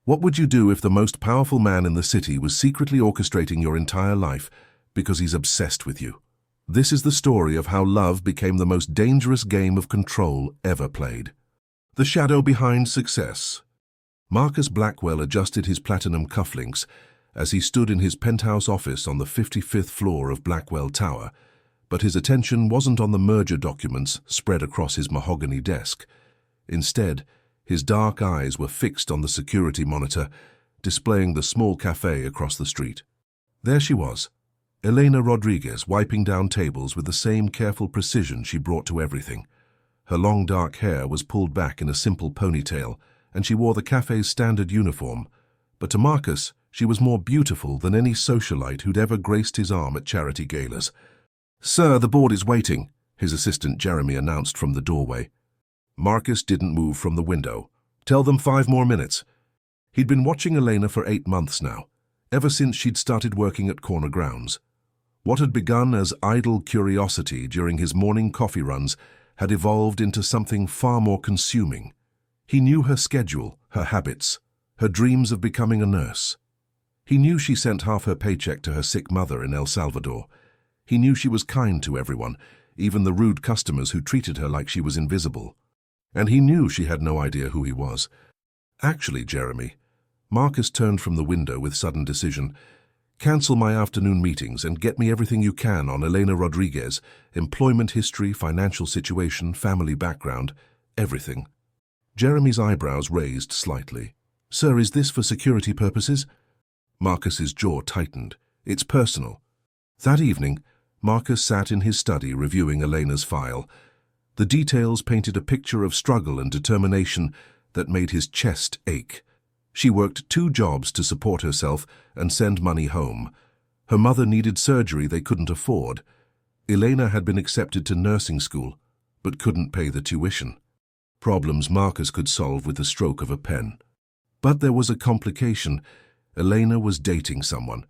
What would you do if the most powerful man in the city was secretly orchestrating your entire life because he's obsessed with you? This is the story of how love became the most dangerous game of control ever played. The shadow behind success. Marcus Blackwell adjusted his platinum cufflinks as he stood in his penthouse office on the 55th floor of Blackwell Tower, but his attention wasn't on the merger documents spread across his mahogany desk. Instead, his dark eyes were fixed on the security monitor, displaying the small cafe across the street. There she was, Elena Rodriguez, wiping down tables with the same careful precision she brought to everything. Her long dark hair was pulled back in a simple ponytail, and she wore the cafe's standard uniform. But to Marcus, she was more beautiful than any socialite who'd ever graced his arm at charity galas. "Sir, the board is waiting," his assistant Jeremy announced from the doorway. Marcus didn't move from the window. "Tell them 5 more minutes." He'd been watching Elena for 8 months now, ever since she'd started working at Corner Grounds. What had begun as idle curiosity during his morning coffee runs had evolved into something far more consuming. He knew her schedule, her habits, her dreams of becoming a nurse. He knew she sent half her paycheck to her sick mother in El Salvador. He knew she was kind to everyone, even the rude customers who treated her like she was invisible. And he knew she had no idea who he was. "Actually, Jeremy," Marcus turned from the window with sudden decision, "cancel my afternoon meetings and get me everything you can on Elena Rodriguez, employment history, financial situation, family background, everything." Jeremy's eyebrows raised slightly. "Sir, is this for security purposes?" Marcus's jaw tightened. "It's personal." That evening, Marcus sat in his study reviewing Elena's file. The details painted a picture of struggle and determination that made his chest ache. She worked 2 jobs to support herself and send money home. Her mother needed surgery they couldn't afford. Elena had been accepted to nursing school, but couldn't pay the tuition. Problems Marcus could solve with the stroke of a pen. But there was a complication. Elena was dating someone,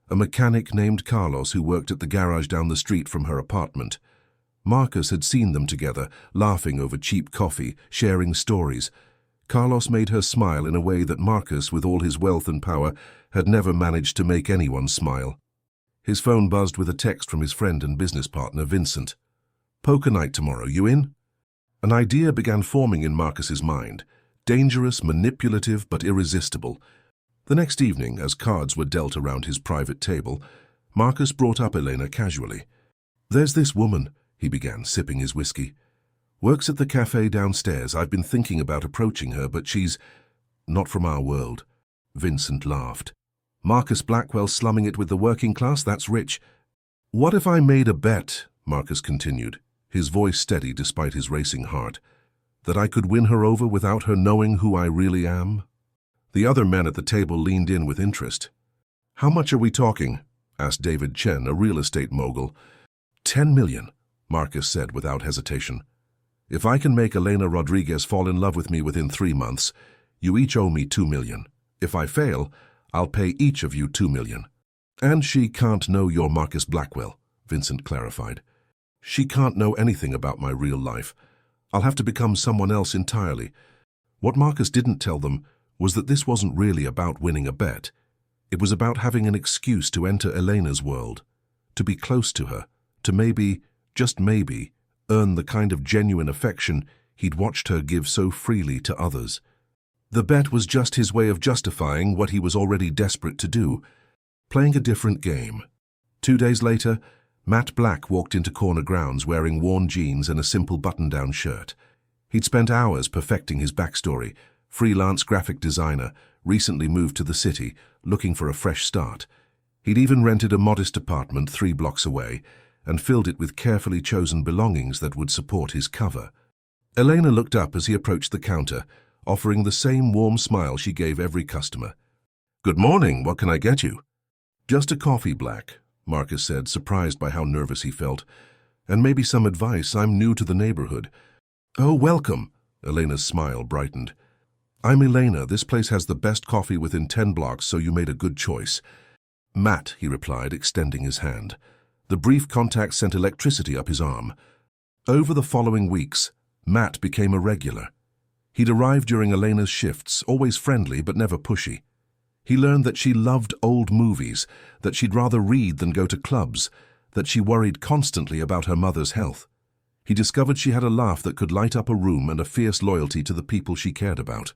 a mechanic named Carlos who worked at the garage down the street from her apartment. Marcus had seen them together, laughing over cheap coffee, sharing stories. Carlos made her smile in a way that Marcus, with all his wealth and power, had never managed to make anyone smile. His phone buzzed with a text from his friend and business partner, Vincent. "Poker night tomorrow, you in?" An idea began forming in Marcus's mind, dangerous, manipulative, but irresistible. The next evening, as cards were dealt around his private table, Marcus brought up Elena casually. "There's this woman," he began, sipping his whiskey. "Works at the cafe downstairs. I've been thinking about approaching her, but she's not from our world." Vincent laughed. "Marcus Blackwell slumming it with the working class? That's rich." "What if I made a bet?" Marcus continued, his voice steady despite his racing heart. "That I could win her over without her knowing who I really am?" The other men at the table leaned in with interest. "How much are we talking?" asked David Chen, a real estate mogul. "10 million. Marcus said without hesitation. "If I can make Elena Rodriguez fall in love with me within 3 months, you each owe me 2 million. If I fail, I'll pay each of you 2 million. "And she can't know you're Marcus Blackwell," Vincent clarified. "She can't know anything about my real life. I'll have to become someone else entirely." What Marcus didn't tell them was that this wasn't really about winning a bet. It was about having an excuse to enter Elena's world, to be close to her, to maybe, just maybe, earn the kind of genuine affection he'd watched her give so freely to others. The bet was just his way of justifying what he was already desperate to do, playing a different game. 2 days later, Matt Black walked into Corner Grounds wearing worn jeans and a simple button-down shirt. He'd spent hours perfecting his backstory, freelance graphic designer, recently moved to the city, looking for a fresh start. He'd even rented a modest apartment 3 blocks away, and filled it with carefully chosen belongings that would support his cover. Elena looked up as he approached the counter, offering the same warm smile she gave every customer. "Good morning, what can I get you?" "Just a coffee, Black," Marcus said, surprised by how nervous he felt. "And maybe some advice. I'm new to the neighborhood." "Oh, welcome." Elena's smile brightened. "I'm Elena. This place has the best coffee within 10 blocks, so you made a good choice." "Matt," he replied, extending his hand. The brief contact sent electricity up his arm. Over the following weeks, Matt became a regular. He'd arrived during Elena's shifts, always friendly but never pushy. He learned that she loved old movies, that she'd rather read than go to clubs, that she worried constantly about her mother's health. He discovered she had a laugh that could light up a room and a fierce loyalty to the people she cared about.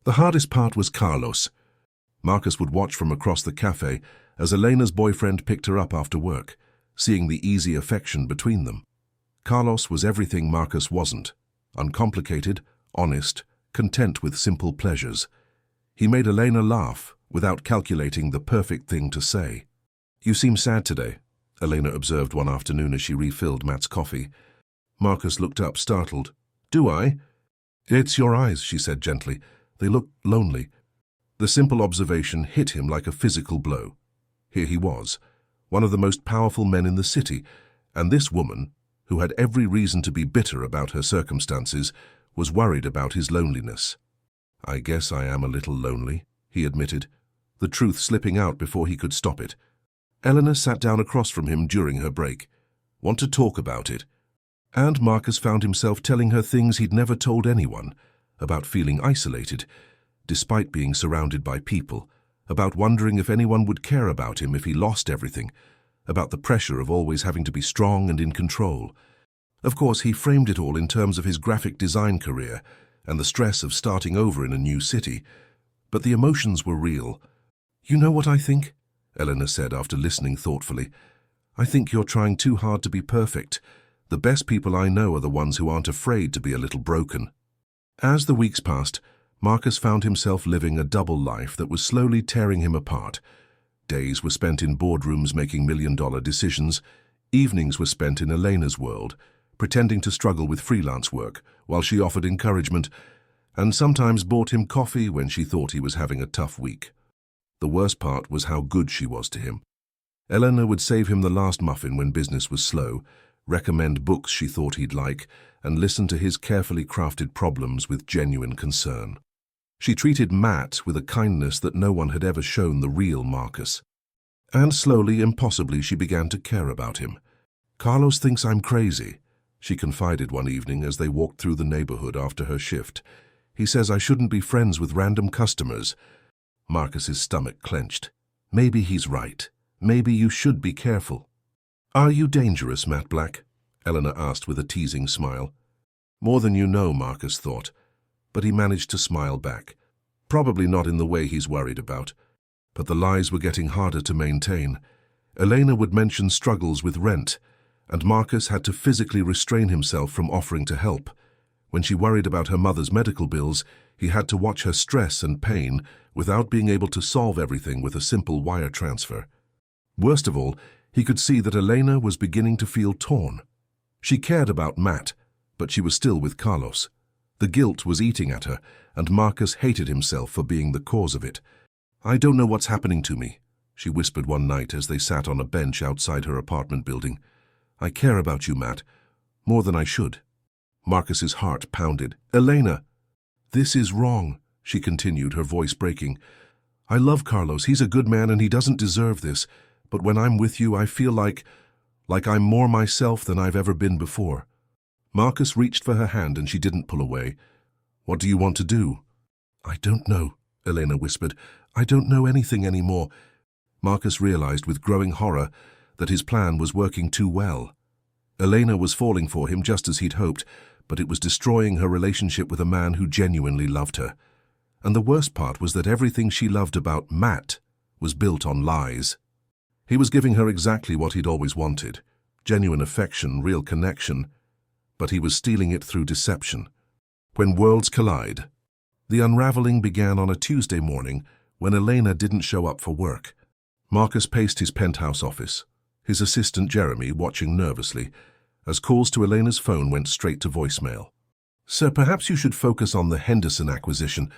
The hardest part was Carlos. Marcus would watch from across the cafe as Elena's boyfriend picked her up after work, seeing the easy affection between them. Carlos was everything Marcus wasn't: uncomplicated, honest, content with simple pleasures. He made Elena laugh without calculating the perfect thing to say. "You seem sad today," Elena observed one afternoon as she refilled Matt's coffee. Marcus looked up, startled. "Do I?" "It's your eyes," she said gently. "They look lonely." The simple observation hit him like a physical blow. Here he was, one of the most powerful men in the city, and this woman, who had every reason to be bitter about her circumstances, was worried about his loneliness. "I guess I am a little lonely," he admitted, the truth slipping out before he could stop it. Eleanor sat down across from him during her break. "Want to talk about it?" And Marcus found himself telling her things he'd never told anyone, about feeling isolated, despite being surrounded by people, about wondering if anyone would care about him if he lost everything, about the pressure of always having to be strong and in control. Of course, he framed it all in terms of his graphic design career and the stress of starting over in a new city, but the emotions were real. "You know what I think?" Eleanor said after listening thoughtfully. "I think you're trying too hard to be perfect. The best people I know are the ones who aren't afraid to be a little broken." As the weeks passed, Marcus found himself living a double life that was slowly tearing him apart. Days were spent in boardrooms making million-dollar decisions. Evenings were spent in Elena's world, pretending to struggle with freelance work while she offered encouragement, and sometimes bought him coffee when she thought he was having a tough week. The worst part was how good she was to him. Eleanor would save him the last muffin when business was slow, recommend books she thought he'd like, and listen to his carefully crafted problems with genuine concern. She treated Matt with a kindness that no one had ever shown the real Marcus. And slowly, impossibly, she began to care about him. "Carlos thinks I'm crazy," she confided one evening as they walked through the neighborhood after her shift. "He says I shouldn't be friends with random customers." Marcus's stomach clenched. Maybe he's right. Maybe you should be careful. "Are you dangerous, Matt Black?" Eleanor asked with a teasing smile. More than you know, Marcus thought, but he managed to smile back. Probably not in the way he's worried about. But the lies were getting harder to maintain. Elena would mention struggles with rent, and Marcus had to physically restrain himself from offering to help. When she worried about her mother's medical bills, he had to watch her stress and pain without being able to solve everything with a simple wire transfer. Worst of all, he could see that Elena was beginning to feel torn. She cared about Matt, but she was still with Carlos. The guilt was eating at her, and Marcus hated himself for being the cause of it. "I don't know what's happening to me," she whispered one night as they sat on a bench outside her apartment building. "I care about you, Matt, more than I should." Marcus's heart pounded. "Elena!" "This is wrong," she continued, her voice breaking. "I love Carlos. He's a good man and he doesn't deserve this. But when I'm with you, I feel like I'm more myself than I've ever been before." Marcus reached for her hand and she didn't pull away. "What do you want to do?" "I don't know," Elena whispered. "I don't know anything anymore." Marcus realized with growing horror that his plan was working too well. Elena was falling for him just as he'd hoped, but it was destroying her relationship with a man who genuinely loved her. And the worst part was that everything she loved about Matt was built on lies. He was giving her exactly what he'd always wanted: genuine affection, real connection, but he was stealing it through deception. When worlds collide. The unraveling began on a Tuesday morning when Elena didn't show up for work. Marcus paced his penthouse office, his assistant Jeremy watching nervously, as calls to Elena's phone went straight to voicemail. "Sir, perhaps you should focus on the Henderson acquisition."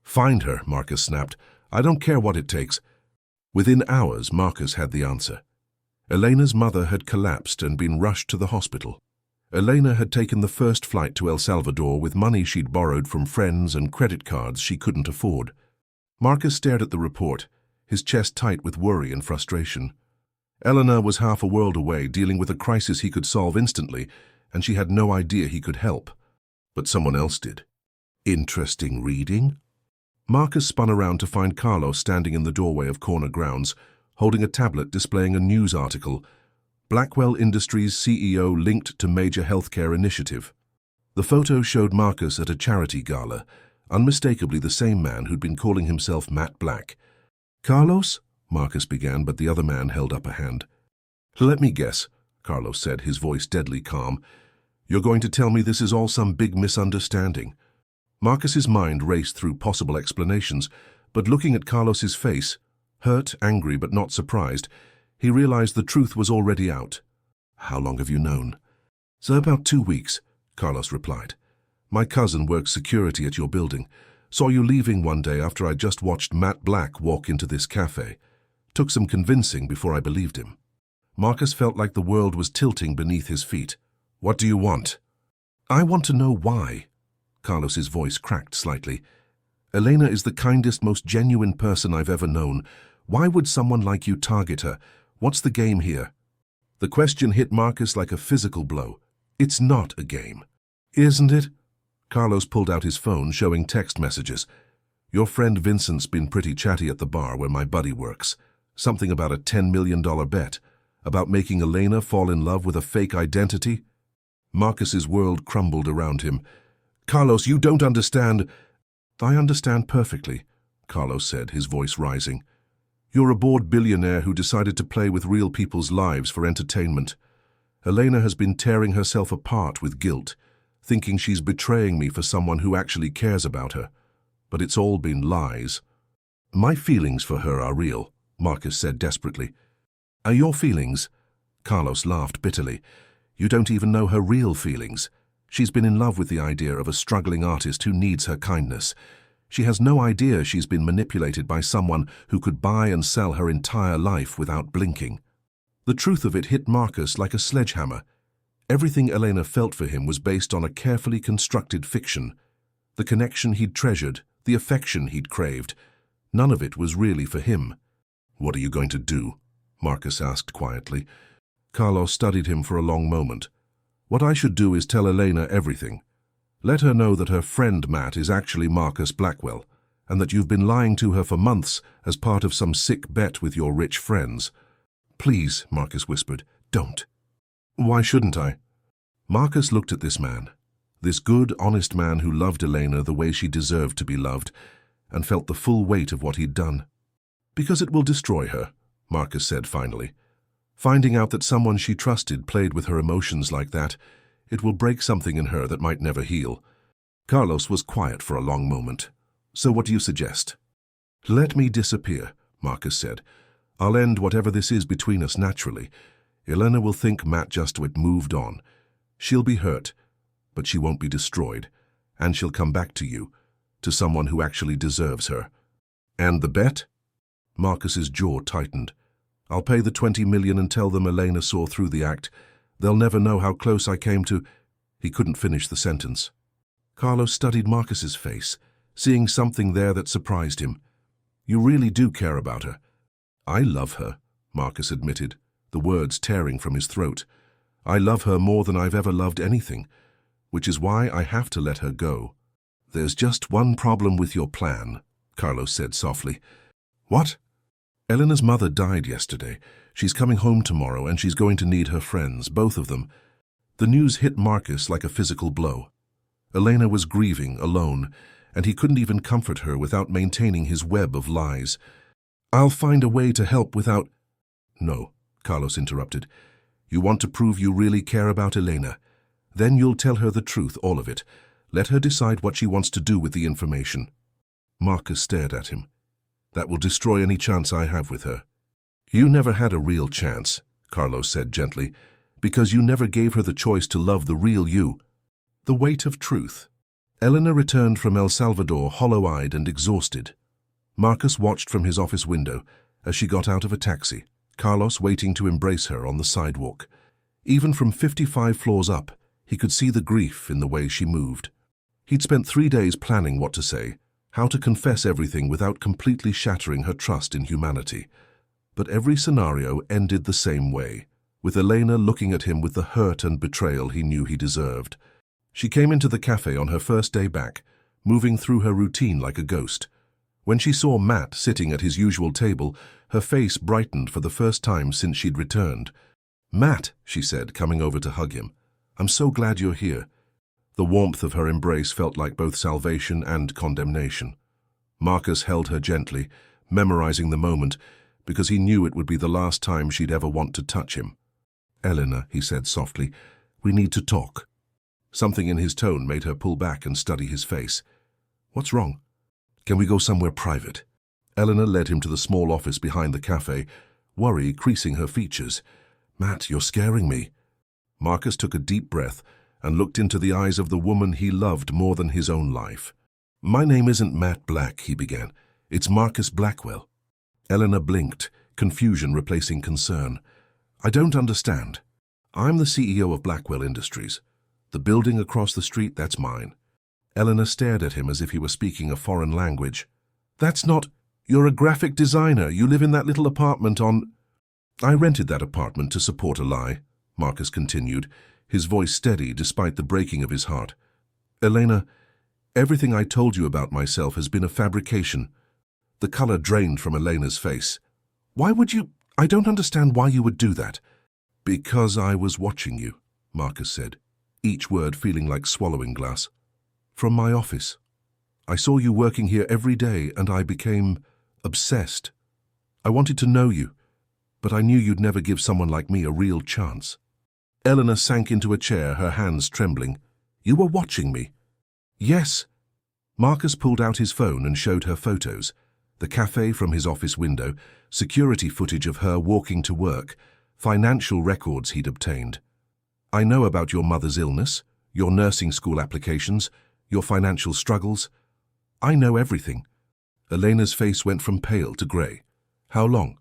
"Find her," Marcus snapped. "I don't care what it takes." Within hours, Marcus had the answer. Elena's mother had collapsed and been rushed to the hospital. Elena had taken the first flight to El Salvador with money she'd borrowed from friends and credit cards she couldn't afford. Marcus stared at the report, his chest tight with worry and frustration. Eleanor was half a world away, dealing with a crisis he could solve instantly, and she had no idea he could help. But someone else did. Interesting reading. Marcus spun around to find Carlos standing in the doorway of Corner Grounds, holding a tablet displaying a news article. Blackwell Industries CEO linked to major healthcare initiative. The photo showed Marcus at a charity gala, unmistakably the same man who'd been calling himself Matt Black. Carlos? Marcus began, but the other man held up a hand. Let me guess, Carlos said, his voice deadly calm. You're going to tell me this is all some big misunderstanding. Marcus's mind raced through possible explanations, but looking at Carlos's face, hurt, angry, but not surprised, he realized the truth was already out. How long have you known? So about 2 weeks, Carlos replied. My cousin works security at your building. Saw you leaving one day after I just watched Matt Black walk into this cafe. Took some convincing before I believed him. Marcus felt like the world was tilting beneath his feet. What do you want? I want to know why. Carlos's voice cracked slightly. Elena is the kindest, most genuine person I've ever known. Why would someone like you target her? What's the game here? The question hit Marcus like a physical blow. It's not a game. Isn't it? Carlos pulled out his phone, showing text messages. Your friend Vincent's been pretty chatty at the bar where my buddy works. Something about a $10 million bet. About making Elena fall in love with a fake identity. Marcus's world crumbled around him. Carlos, you don't understand. I understand perfectly, Carlos said, his voice rising. You're a bored billionaire who decided to play with real people's lives for entertainment. Elena has been tearing herself apart with guilt, thinking she's betraying me for someone who actually cares about her. But it's all been lies. My feelings for her are real, Marcus said desperately. Are your feelings? Carlos laughed bitterly. You don't even know her real feelings. She's been in love with the idea of a struggling artist who needs her kindness. She has no idea she's been manipulated by someone who could buy and sell her entire life without blinking. The truth of it hit Marcus like a sledgehammer. Everything Elena felt for him was based on a carefully constructed fiction. The connection he'd treasured, the affection he'd craved. None of it was really for him. What are you going to do? Marcus asked quietly. Carlos studied him for a long moment. What I should do is tell Elena everything. Let her know that her friend Matt is actually Marcus Blackwell, and that you've been lying to her for months as part of some sick bet with your rich friends. Please, Marcus whispered, don't. Why shouldn't I? Marcus looked at this man, this good, honest man who loved Elena the way she deserved to be loved, and felt the full weight of what he'd done. Because it will destroy her, Marcus said finally. Finding out that someone she trusted played with her emotions like that, it will break something in her that might never heal. Carlos was quiet for a long moment. So what do you suggest? Let me disappear, Marcus said. I'll end whatever this is between us naturally. Elena will think Matt just moved on. She'll be hurt, but she won't be destroyed, and she'll come back to you, to someone who actually deserves her. And the bet? Marcus's jaw tightened. I'll pay the $20 million and tell them Elena saw through the act. They'll never know how close I came to... He couldn't finish the sentence. Carlos studied Marcus's face, seeing something there that surprised him. You really do care about her. I love her, Marcus admitted, the words tearing from his throat. I love her more than I've ever loved anything, which is why I have to let her go. There's just one problem with your plan, Carlos said softly. What? Elena's mother died yesterday. She's coming home tomorrow and she's going to need her friends, both of them. The news hit Marcus like a physical blow. Elena was grieving, alone, and he couldn't even comfort her without maintaining his web of lies. I'll find a way to help without... No, Carlos interrupted. You want to prove you really care about Elena. Then you'll tell her the truth, all of it. Let her decide what she wants to do with the information. Marcus stared at him. That will destroy any chance I have with her. You never had a real chance, Carlos said gently, because you never gave her the choice to love the real you. The weight of truth. Elena returned from El Salvador hollow-eyed and exhausted. Marcus watched from his office window as she got out of a taxi, Carlos waiting to embrace her on the sidewalk. Even from 55 floors up, he could see the grief in the way she moved. He'd spent 3 days planning what to say, how to confess everything without completely shattering her trust in humanity. But every scenario ended the same way, with Elena looking at him with the hurt and betrayal he knew he deserved. She came into the cafe on her first day back, moving through her routine like a ghost. When she saw Matt sitting at his usual table, her face brightened for the first time since she'd returned. "Matt," she said, coming over to hug him, "I'm so glad you're here." The warmth of her embrace felt like both salvation and condemnation. Marcus held her gently, memorizing the moment, because he knew it would be the last time she'd ever want to touch him. "Eleanor," he said softly, "we need to talk." Something in his tone made her pull back and study his face. "What's wrong? Can we go somewhere private?" Eleanor led him to the small office behind the cafe, worry creasing her features. "Matt, you're scaring me." Marcus took a deep breath and looked into the eyes of the woman he loved more than his own life. "My name isn't Matt Black," he began. "It's Marcus Blackwell." Eleanor blinked, confusion replacing concern. "I don't understand. I'm the CEO of Blackwell Industries. The building across the street, that's mine." Eleanor stared at him as if he were speaking a foreign language. "That's not... You're a graphic designer. You live in that little apartment on..." "I rented that apartment to support a lie," Marcus continued, his voice steady despite the breaking of his heart. "Elena, everything I told you about myself has been a fabrication." The color drained from Elena's face. "Why would you... I don't understand why you would do that." "Because I was watching you," Marcus said, each word feeling like swallowing glass. "From my office. I saw you working here every day and I became obsessed. I wanted to know you, but I knew you'd never give someone like me a real chance." Eleanor sank into a chair, her hands trembling. "You were watching me?" "Yes." Marcus pulled out his phone and showed her photos. The cafe from his office window, security footage of her walking to work, financial records he'd obtained. "I know about your mother's illness, your nursing school applications, your financial struggles. I know everything." Elena's face went from pale to grey. "How long?"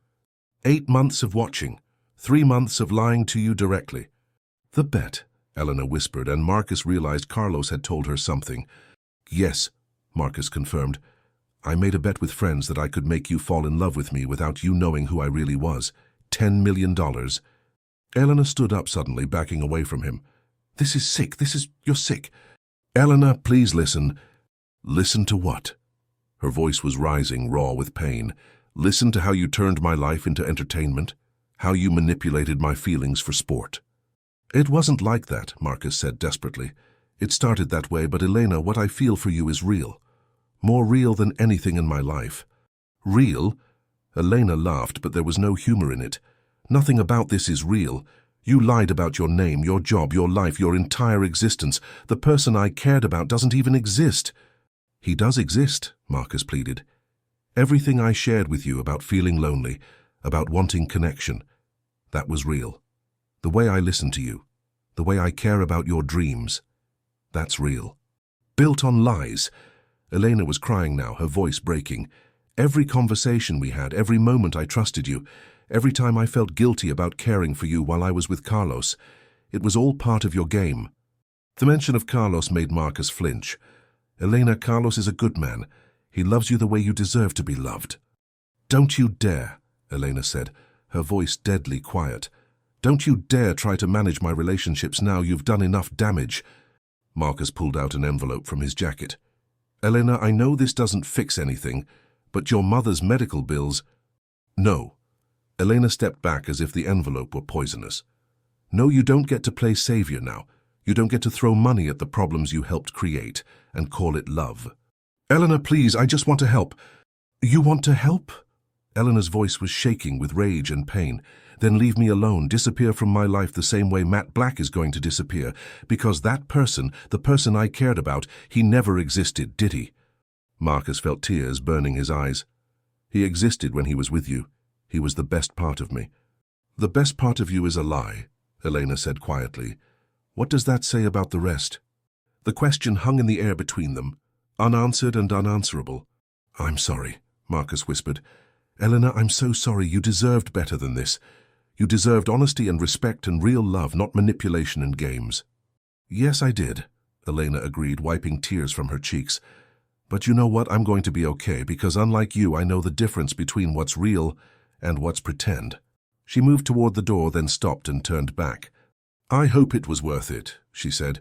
8 months of watching, 3 months of lying to you directly." "The bet," Eleanor whispered, and Marcus realized Carlos had told her something. "Yes," Marcus confirmed. "I made a bet with friends that I could make you fall in love with me without you knowing who I really was. $10 million. Eleanor stood up suddenly, backing away from him. "This is sick. You're sick." "Eleanor, please listen." "Listen to what?" Her voice was rising, raw with pain. "Listen to how you turned my life into entertainment, how you manipulated my feelings for sport." "It wasn't like that," Marcus said desperately. "It started that way, but Elena, what I feel for you is real. More real than anything in my life." "Real?" Elena laughed, but there was no humor in it. "Nothing about this is real. You lied about your name, your job, your life, your entire existence. The person I cared about doesn't even exist." "He does exist," Marcus pleaded. "Everything I shared with you about feeling lonely, about wanting connection, that was real. The way I listen to you, the way I care about your dreams, that's real. Built on lies." Elena was crying now, her voice breaking. "Every conversation we had, every moment I trusted you, every time I felt guilty about caring for you while I was with Carlos, it was all part of your game." The mention of Carlos made Marcus flinch. "Elena, Carlos is a good man. He loves you the way you deserve to be loved." "Don't you dare," Elena said, her voice deadly quiet. "Don't you dare try to manage my relationships now. You've done enough damage." Marcus pulled out an envelope from his jacket. "Elena, I know this doesn't fix anything, but your mother's medical bills—" "No." Elena stepped back as if the envelope were poisonous. "No, you don't get to play savior now. You don't get to throw money at the problems you helped create and call it love." "Eleanor, please, I just want to help." "You want to help?" Eleanor's voice was shaking with rage and pain. "Then leave me alone, disappear from my life the same way Matt Black is going to disappear, because that person, the person I cared about, he never existed, did he?" Marcus felt tears burning his eyes. "He existed when he was with you. He was the best part of me." "The best part of you is a lie," Elena said quietly. "What does that say about the rest?" The question hung in the air between them, unanswered and unanswerable. "I'm sorry," Marcus whispered. "Eleanor, I'm so sorry. You deserved better than this. You deserved honesty and respect and real love, not manipulation and games." "Yes, I did," Elena agreed, wiping tears from her cheeks. "But you know what? I'm going to be okay, because unlike you, I know the difference between what's real and what's pretend." She moved toward the door, then stopped and turned back. "I hope it was worth it," she said.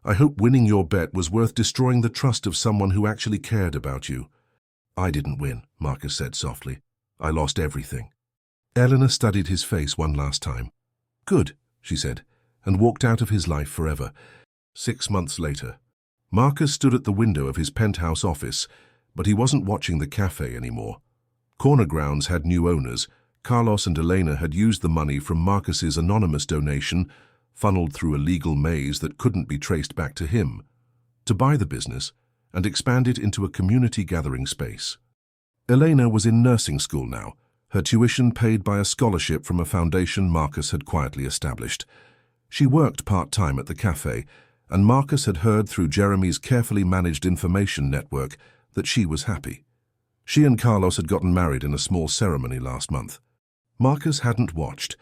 I hope winning your bet was worth destroying the trust of someone who actually cared about you. I didn't win, Marcus said softly. I lost everything. Eleanor studied his face one last time. Good, she said, and walked out of his life forever. 6 months later, Marcus stood at the window of his penthouse office, but he wasn't watching the cafe anymore. Corner Grounds had new owners. Carlos and Elena had used the money from Marcus's anonymous donation, funneled through a legal maze that couldn't be traced back to him, to buy the business and expand it into a community gathering space. Elena was in nursing school now, her tuition paid by a scholarship from a foundation Marcus had quietly established. She worked part-time at the cafe, and Marcus had heard through Jeremy's carefully managed information network that she was happy. She and Carlos had gotten married in a small ceremony last month. Marcus hadn't watched.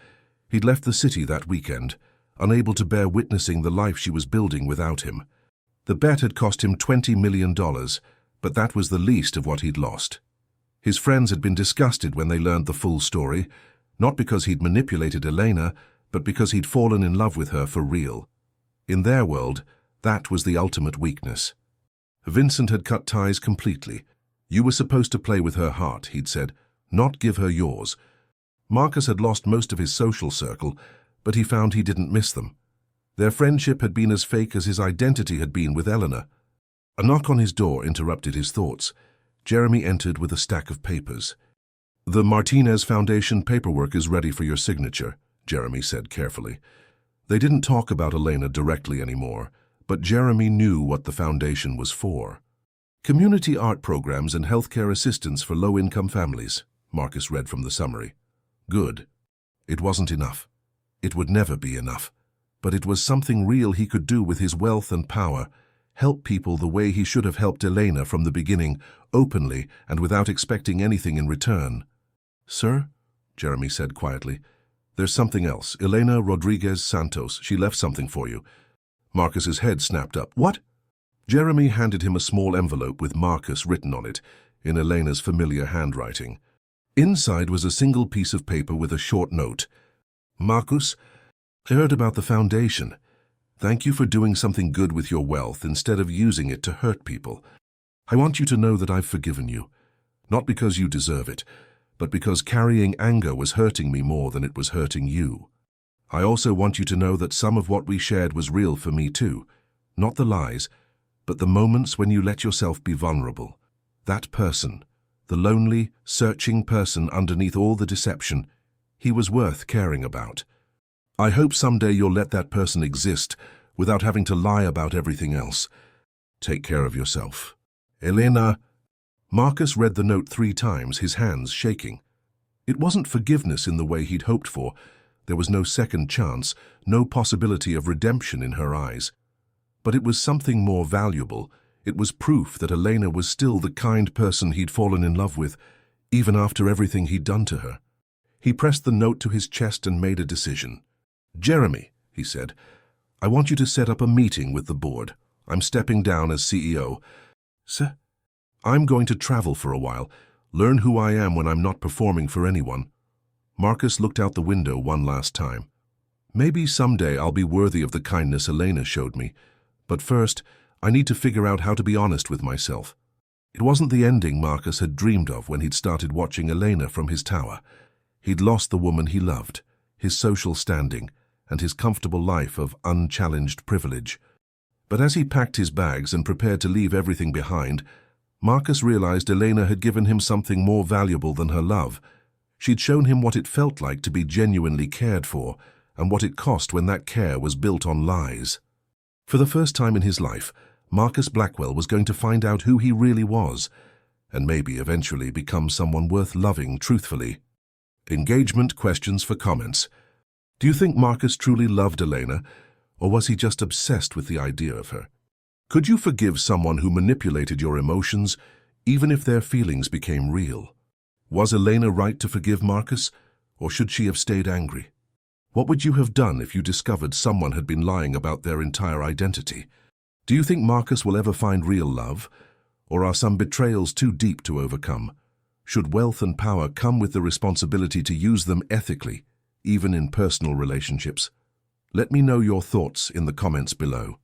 He'd left the city that weekend, unable to bear witnessing the life she was building without him. The bet had cost him $20 million, but that was the least of what he'd lost. His friends had been disgusted when they learned the full story, not because he'd manipulated Elena, but because he'd fallen in love with her for real. In their world, that was the ultimate weakness. Vincent had cut ties completely. You were supposed to play with her heart, he'd said, not give her yours. Marcus had lost most of his social circle, but he found he didn't miss them. Their friendship had been as fake as his identity had been with Eleanor. A knock on his door interrupted his thoughts. Jeremy entered with a stack of papers. The Martinez Foundation paperwork is ready for your signature, Jeremy said carefully. They didn't talk about Elena directly anymore, but Jeremy knew what the foundation was for. Community art programs and healthcare assistance for low-income families, Marcus read from the summary. Good. It wasn't enough. It would never be enough. But it was something real he could do with his wealth and power, help people the way he should have helped Elena from the beginning, openly and without expecting anything in return. Sir? Jeremy said quietly. There's something else. Elena Rodriguez Santos. She left something for you. Marcus's head snapped up. What? Jeremy handed him a small envelope with Marcus written on it, in Elena's familiar handwriting. Inside was a single piece of paper with a short note. Marcus, I heard about the foundation. Thank you for doing something good with your wealth instead of using it to hurt people. I want you to know that I've forgiven you. Not because you deserve it, but because carrying anger was hurting me more than it was hurting you. I also want you to know that some of what we shared was real for me too. Not the lies, but the moments when you let yourself be vulnerable. That person, the lonely, searching person underneath all the deception, he was worth caring about. I hope someday you'll let that person exist without having to lie about everything else. Take care of yourself. Elena. Marcus read the note 3 times, his hands shaking. It wasn't forgiveness in the way he'd hoped for. There was no second chance, no possibility of redemption in her eyes. But it was something more valuable. It was proof that Elena was still the kind person he'd fallen in love with, even after everything he'd done to her. He pressed the note to his chest and made a decision. Jeremy, he said, I want you to set up a meeting with the board. I'm stepping down as CEO. Sir? I'm going to travel for a while, learn who I am when I'm not performing for anyone. Marcus looked out the window one last time. Maybe someday I'll be worthy of the kindness Elena showed me, but first, I need to figure out how to be honest with myself. It wasn't the ending Marcus had dreamed of when he'd started watching Elena from his tower. He'd lost the woman he loved, his social standing, and his comfortable life of unchallenged privilege. But as he packed his bags and prepared to leave everything behind, Marcus realized Elena had given him something more valuable than her love. She'd shown him what it felt like to be genuinely cared for, and what it cost when that care was built on lies. For the first time in his life, Marcus Blackwell was going to find out who he really was, and maybe eventually become someone worth loving truthfully. Engagement questions for comments. Do you think Marcus truly loved Elena, or was he just obsessed with the idea of her? Could you forgive someone who manipulated your emotions, even if their feelings became real? Was Elena right to forgive Marcus, or should she have stayed angry? What would you have done if you discovered someone had been lying about their entire identity? Do you think Marcus will ever find real love, or are some betrayals too deep to overcome? Should wealth and power come with the responsibility to use them ethically, even in personal relationships? Let me know your thoughts in the comments below.